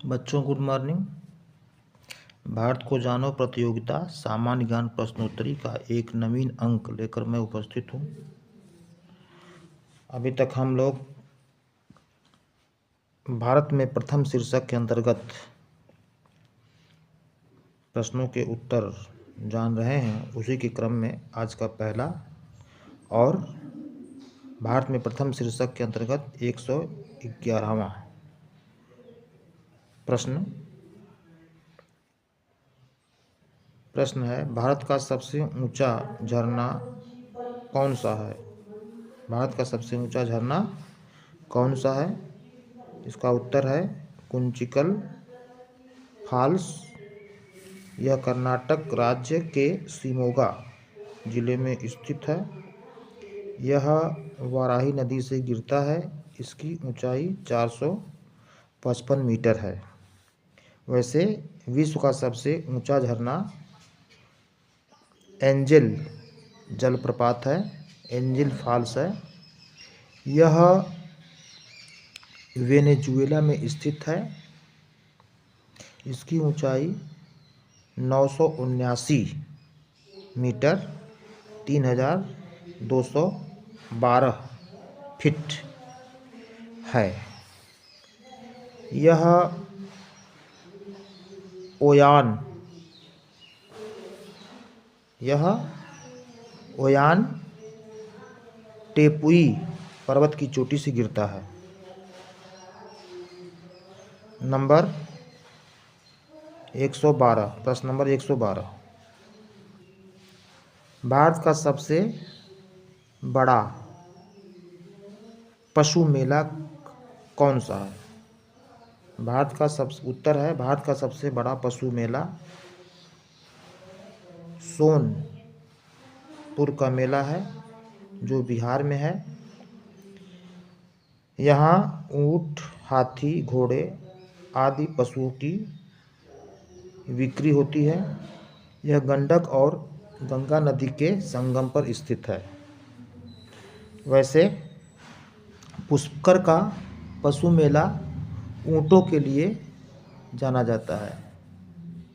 बच्चों good morning. Bharat को जानो प्रतियोगिता सामान्य ज्ञान प्रश्नोत्तरी का एक नवीन अंक लेकर मैं उपस्थित हूँ। अभी तक हम लोग भारत में प्रथम शीर्षक के अंतर्गत प्रश्नों के उत्तर जान रहे हैं। उसी के क्रम में आज का पहला और भारत में प्रथम शीर्षक के अंतर्गत 111वां प्रश्न है, भारत का सबसे ऊंचा झरना कौन सा है? भारत का सबसे ऊंचा झरना कौन सा है? इसका उत्तर है कुंचिकल फॉल्स। यह कर्नाटक राज्य के शिमोगा जिले में स्थित है। यह वाराही नदी से गिरता है। इसकी ऊंचाई 455 मीटर है। वैसे विश्व का सबसे ऊंचा झरना एंजेल जलप्रपात है, एंजेल फॉल्स है। यह वेनेजुएला में स्थित है। इसकी ऊंचाई 979 मीटर 3212 फीट है। यह ओयान टेपुई पर्वत की चोटी से गिरता है। नंबर 112, प्रश्न नंबर 112। भारत का सबसे बड़ा पशु मेला कौन सा है? उत्तर है भारत का सबसे बड़ा पशु मेला सोनपुर का मेला है, जो बिहार में है। यहाँ ऊंट, हाथी, घोड़े आदि पशुओं की बिक्री होती है। यह गंडक और गंगा नदी के संगम पर स्थित है। वैसे पुष्कर का पशु मेला ऊँटों के लिए जाना जाता है,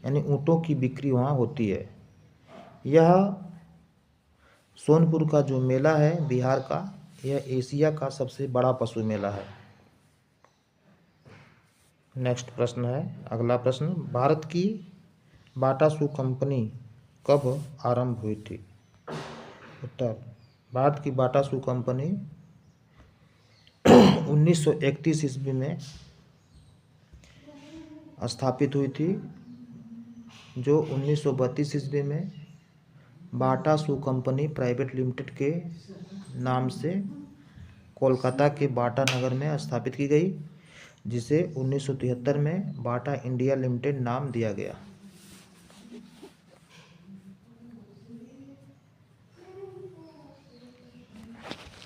यानी ऊँटों की बिक्री वहाँ होती है। यह सोनपुर का जो मेला है बिहार का, यह एशिया का सबसे बड़ा पशु मेला है। नेक्स्ट प्रश्न है, अगला प्रश्न, भारत की बाटा शू कंपनी कब आरंभ हुई थी? उत्तर, भारत की बाटा शू कंपनी 1931 ईस्वी में स्थापित हुई थी, जो 1932 ईस्वी में बाटा शू कंपनी प्राइवेट लिमिटेड के नाम से कोलकाता के बाटा नगर में स्थापित की गई, जिसे 1973 में बाटा इंडिया लिमिटेड नाम दिया गया।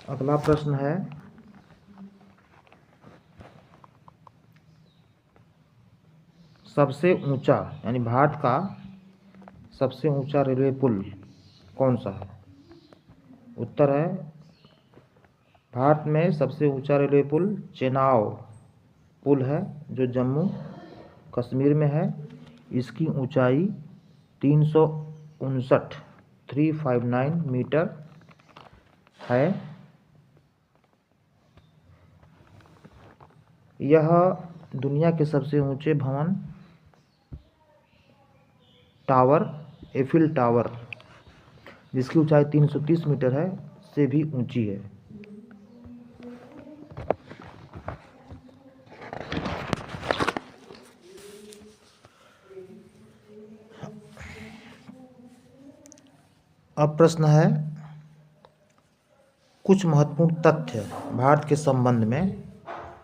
अगला प्रश्न है, सबसे ऊंचा यानी भारत का सबसे ऊंचा रेलवे पुल कौन सा है? उत्तर है भारत में सबसे ऊंचा रेलवे पुल चेनाब पुल है, जो जम्मू कश्मीर में है। इसकी ऊंचाई 359 मीटर है। यह दुनिया के सबसे ऊंचे भवन टावर एफिल टावर, जिसकी ऊंचाई 330 मीटर है, से भी ऊंची है। अब प्रश्न है, कुछ महत्वपूर्ण तथ्य भारत के संबंध में।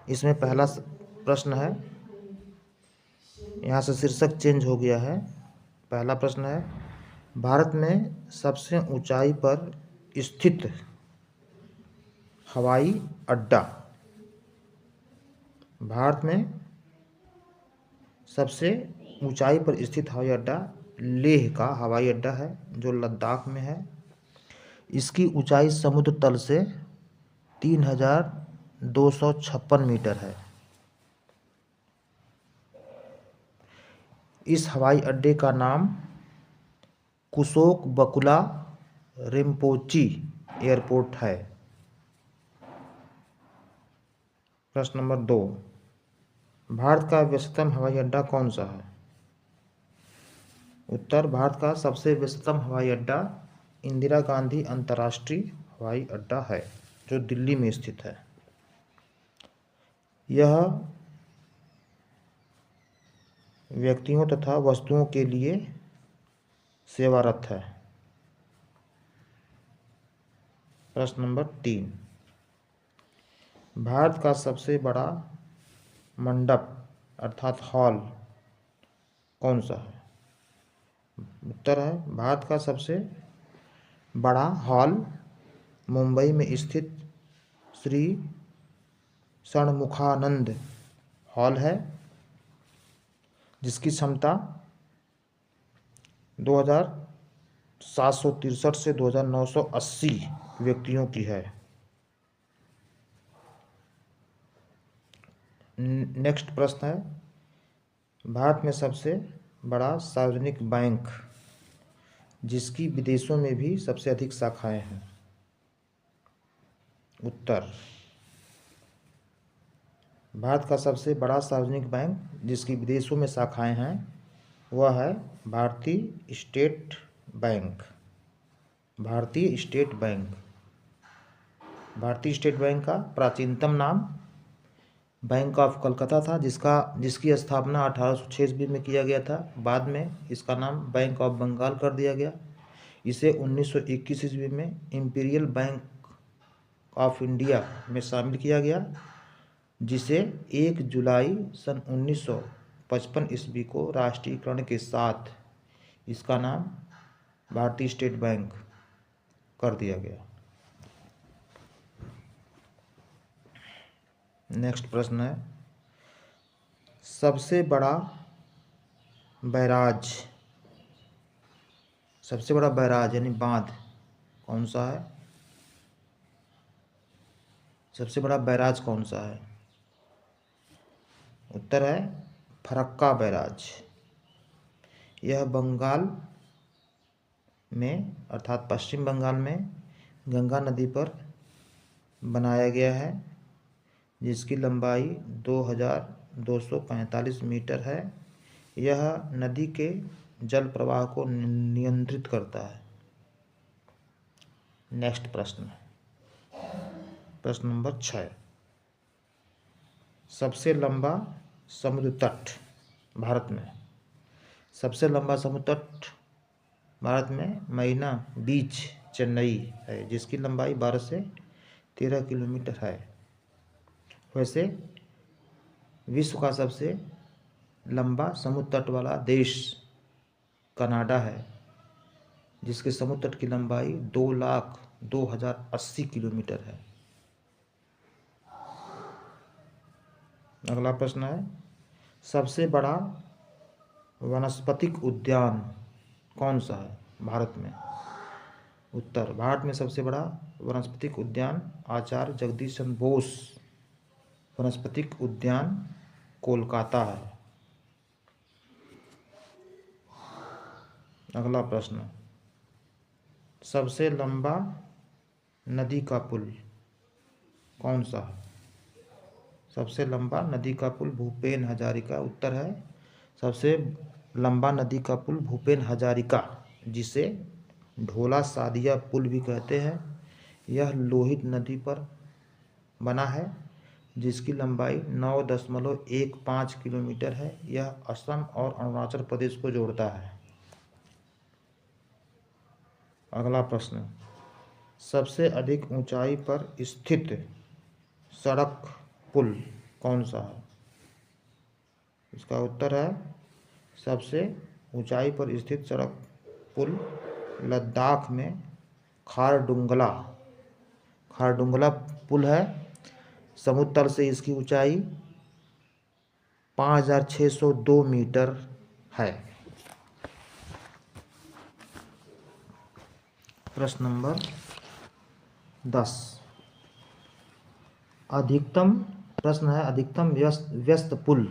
इसमें पहला प्रश्न है, यहाँ से शीर्षक चेंज हो गया है। पहला प्रश्न है, भारत में सबसे ऊंचाई पर स्थित हवाई अड्डा। भारत में सबसे ऊंचाई पर स्थित हवाई अड्डा लेह का हवाई अड्डा है, जो लद्दाख में है। इसकी ऊंचाई समुद्र तल से 3256 मीटर है। इस हवाई अड्डे का नाम कुशोक बकुला रिम्पोची एयरपोर्ट है। प्रश्न नंबर 2, भारत का व्यस्ततम हवाई अड्डा कौन सा है? उत्तर, भारत का सबसे व्यस्ततम हवाई अड्डा इंदिरा गांधी अंतर्राष्ट्रीय हवाई अड्डा है, जो दिल्ली में स्थित है। यह व्यक्तियों तथा वस्तुओं के लिए सेवारत है। प्रश्न नंबर 3, भारत का सबसे बड़ा मंडप अर्थात हॉल कौन सा है? उत्तर है, भारत का सबसे बड़ा हॉल मुंबई में स्थित श्री षणमुखानंद हॉल है, जिसकी क्षमता 2763 से 2980 व्यक्तियों की है। नेक्स्ट प्रश्न है, भारत में सबसे बड़ा सार्वजनिक बैंक जिसकी विदेशों में भी सबसे अधिक शाखाएं हैं? उत्तर, भारत का सबसे बड़ा सार्वजनिक बैंक जिसकी विदेशों में शाखाएं हैं वह है भारतीय स्टेट बैंक। भारतीय स्टेट बैंक। भारतीय स्टेट बैंक का प्राचीनतम नाम बैंक ऑफ कलकत्ता था, जिसकी स्थापना 1806 ईस्वी में किया गया था। बाद में इसका नाम बैंक ऑफ बंगाल कर दिया गया। इसे 1921 ईस्वी में इंपीरियल बैंक ऑफ इंडिया में शामिल किया गया, जिसे 1 जुलाई सन 1955 ईस्वी को राष्ट्रीयकरण के साथ इसका नाम भारतीय स्टेट बैंक कर दिया गया। नेक्स्ट प्रश्न है, सबसे बड़ा बैराज यानी बांध कौन सा है? सबसे बड़ा बैराज कौन सा है? उत्तर है फरक्का बैराज। यह बंगाल में अर्थात पश्चिम बंगाल में गंगा नदी पर बनाया गया है, जिसकी लंबाई 2245 मीटर है। यह नदी के जल प्रवाह को नियंत्रित करता है। नेक्स्ट प्रश्न, प्रश्न नंबर 6, सबसे लंबा समुद्र तट भारत में। सबसे लंबा समुद्र तट भारत में मरीना बीच चेन्नई है, जिसकी लंबाई 12 से 13 किलोमीटर है। वैसे विश्व का सबसे लंबा समुद्र तट वाला देश कनाडा है, जिसके समुद्र तट की लंबाई 2,02,080 किलोमीटर है। अगला प्रश्न है, सबसे बड़ा वनस्पतिक उद्यान कौन सा है भारत में? उत्तर, भारत में सबसे बड़ा वनस्पतिक उद्यान आचार्य जगदीश चंद्र बोस वनस्पतिक उद्यान कोलकाता है। अगला प्रश्न, सबसे लंबा नदी का पुल कौन सा है? सबसे लंबा नदी का पुल भूपेन हजारिका। उत्तर है, सबसे लंबा नदी का पुल भूपेन हजारिका, जिसे ढोला सादिया पुल भी कहते हैं। यह लोहित नदी पर बना है, जिसकी लंबाई 9.15 किलोमीटर है। यह असम और अरुणाचल प्रदेश को जोड़ता है। अगला प्रश्न, सबसे अधिक ऊंचाई पर स्थित सड़क पुल कौन सा है? इसका उत्तर है, सबसे ऊंचाई पर स्थित सड़क पुल लद्दाख में खारडुंगला पुल है। समुद्र तल से इसकी ऊंचाई 5,602 मीटर है। प्रश्न नंबर 10, अधिकतम व्यस्त पुल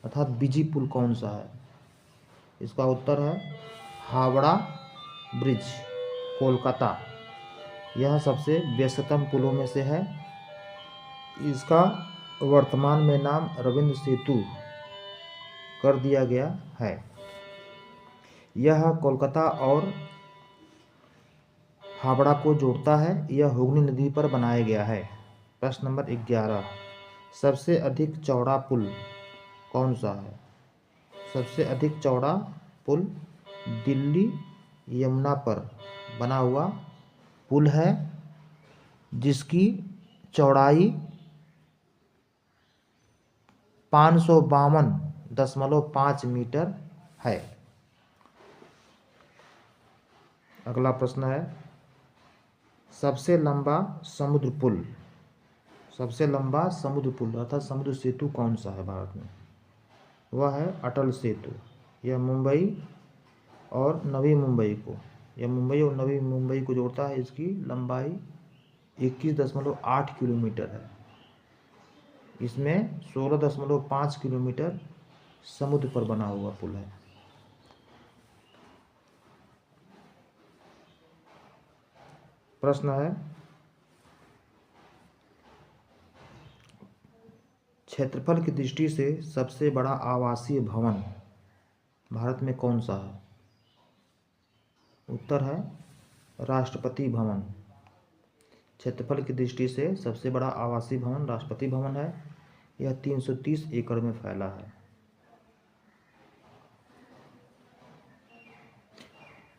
अर्थात बिजी पुल कौन सा है? इसका उत्तर है हावड़ा ब्रिज, कोलकाता। यह सबसे व्यस्ततम पुलों में से है। इसका वर्तमान में नाम रविंद्र सेतु कर दिया गया है। यह कोलकाता और हावड़ा को जोड़ता है। यह हुगली नदी पर बनाया गया है। प्रश्न नंबर 11, सबसे अधिक चौड़ा पुल कौन सा है? सबसे अधिक चौड़ा पुल दिल्ली यमुना पर बना हुआ पुल है, जिसकी चौड़ाई 552.5 मीटर है। अगला प्रश्न है, सबसे लंबा समुद्र पुल, सबसे लंबा समुद्र पुल अर्थात समुद्र सेतु कौन सा है भारत में? वह है अटल सेतु। यह मुंबई और नवी मुंबई को, यह मुंबई और नवी मुंबई को जोड़ता है। इसकी लंबाई 21.8 किलोमीटर है। इसमें 16.5 किलोमीटर समुद्र पर बना हुआ पुल है। प्रश्न है, क्षेत्रफल की दृष्टि से सबसे बड़ा आवासीय भवन भारत में कौन सा है? उत्तर है राष्ट्रपति भवन। क्षेत्रफल की दृष्टि से सबसे बड़ा आवासीय भवन राष्ट्रपति भवन है। यह 330 एकड़ में फैला है।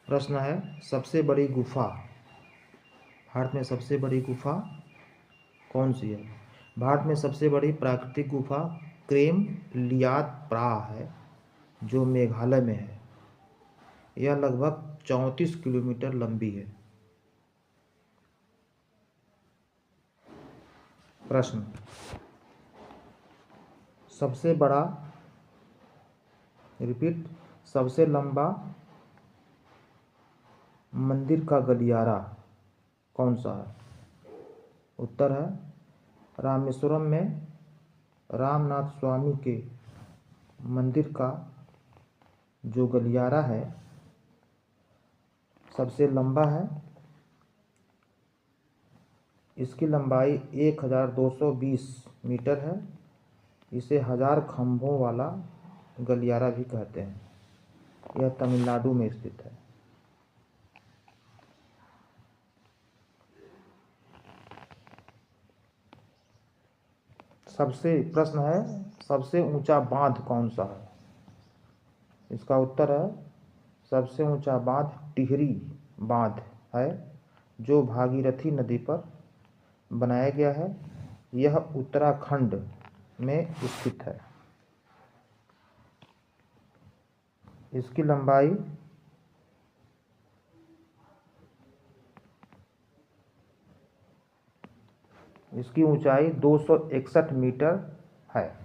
प्रश्न है, सबसे बड़ी गुफा भारत में, सबसे बड़ी गुफा कौन सी है? भारत में सबसे बड़ी प्राकृतिक गुफा क्रेम लियात प्राह है, जो मेघालय में है। यह लगभग 34 किलोमीटर लंबी है। प्रश्न, सबसे बड़ा, रिपीट, सबसे लंबा मंदिर का गलियारा कौन सा है? उत्तर है रामेश्वरम में रामनाथ स्वामी के मंदिर का जो गलियारा है सबसे लंबा है। इसकी लंबाई 1220 मीटर है। इसे 1000 खंभों वाला गलियारा भी कहते हैं। यह तमिलनाडु में स्थित है। प्रश्न है, सबसे ऊंचा बांध कौन सा है? इसका उत्तर है सबसे ऊंचा बांध टिहरी बांध है, जो भागीरथी नदी पर बनाया गया है। यह उत्तराखंड में स्थित है। इसकी लंबाई 261 मीटर है।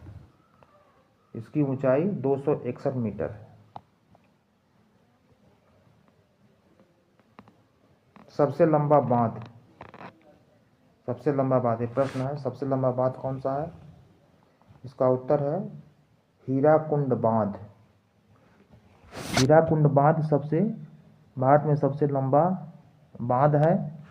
इसकी ऊंचाई 261 मीटर है। सबसे लंबा बांध, सबसे लंबा बांध, ये प्रश्न है, सबसे लंबा बांध कौन सा है? इसका उत्तर है हीराकुंड बांध। हीराकुंड बांध सबसे भारत में सबसे लंबा बांध है।